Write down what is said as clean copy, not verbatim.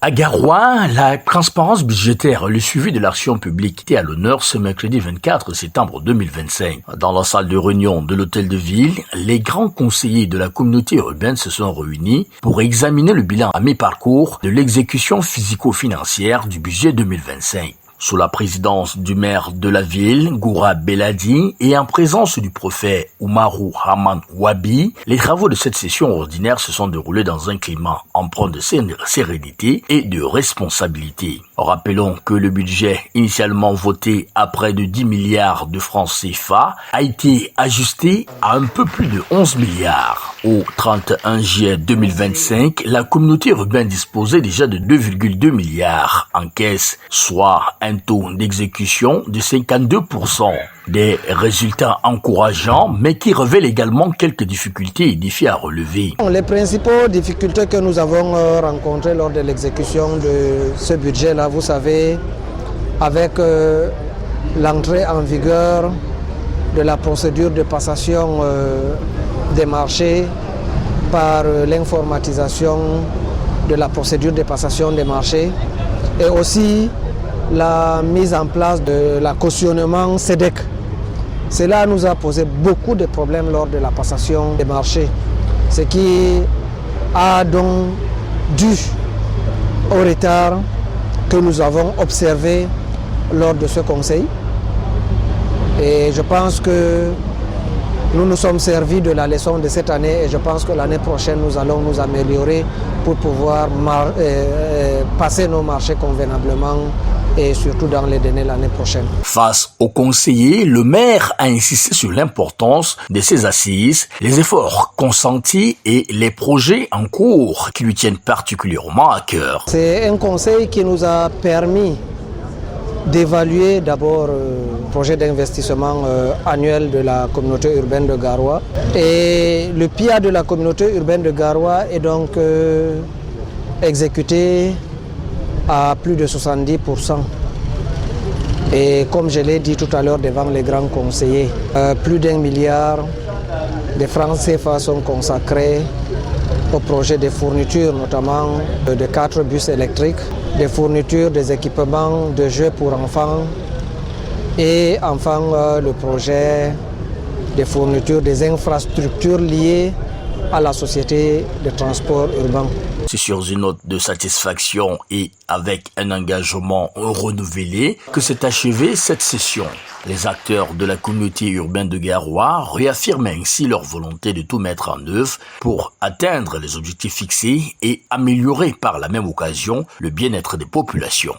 À Garoua, la transparence budgétaire, le suivi de l'action publique était à l'honneur ce mercredi 24 septembre 2025. Dans la salle de réunion de l'hôtel de ville, les grands conseillers de la communauté urbaine se sont réunis pour examiner le bilan à mi-parcours de l'exécution physico-financière du budget 2025. Sous la présidence du maire de la ville, Goura Beladi, et en présence du préfet Oumarou Haman Wabi, les travaux de cette session ordinaire se sont déroulés dans un climat empreint de sérénité et de responsabilité. Rappelons que le budget initialement voté à près de 10 milliards de francs CFA a été ajusté à un peu plus de 11 milliards. Au 31 juillet 2025, la communauté urbaine disposait déjà de 2,2 milliards en caisse, soit un taux d'exécution de 52%. Des résultats encourageants, mais qui révèlent également quelques difficultés et défis à relever. Les principales difficultés que nous avons rencontrées lors de l'exécution de ce budget-là, vous savez, avec l'entrée en vigueur de la procédure de passation des marchés par l'informatisation de la procédure de passation des marchés et aussi la mise en place de la cautionnement SEDEC. Cela nous a posé beaucoup de problèmes lors de la passation des marchés, ce qui a donc dû au retard que nous avons observé lors de ce conseil. Et je pense que nous nous sommes servis de la leçon de cette année et je pense que l'année prochaine, nous allons nous améliorer pour pouvoir passer nos marchés convenablement et surtout dans les délais l'année prochaine. Face aux conseillers, le maire a insisté sur l'importance de ces assises, les efforts consentis et les projets en cours qui lui tiennent particulièrement à cœur. C'est un conseil qui nous a permis d'évaluer d'abord le projet d'investissement annuel de la communauté urbaine de Garoua. Et le PIA de la communauté urbaine de Garoua est donc exécuté à plus de 70%. Et comme je l'ai dit tout à l'heure devant les grands conseillers, plus d'1 milliard de francs CFA sont consacrés au projet de fourniture, notamment de 4 bus électriques, des fournitures des équipements de jeux pour enfants et enfin le projet de fourniture des infrastructures liées à la société de transport urbain. C'est sur une note de satisfaction et avec un engagement renouvelé que s'est achevée cette session. Les acteurs de la communauté urbaine de Garoua réaffirment ainsi leur volonté de tout mettre en œuvre pour atteindre les objectifs fixés et améliorer par la même occasion le bien-être des populations.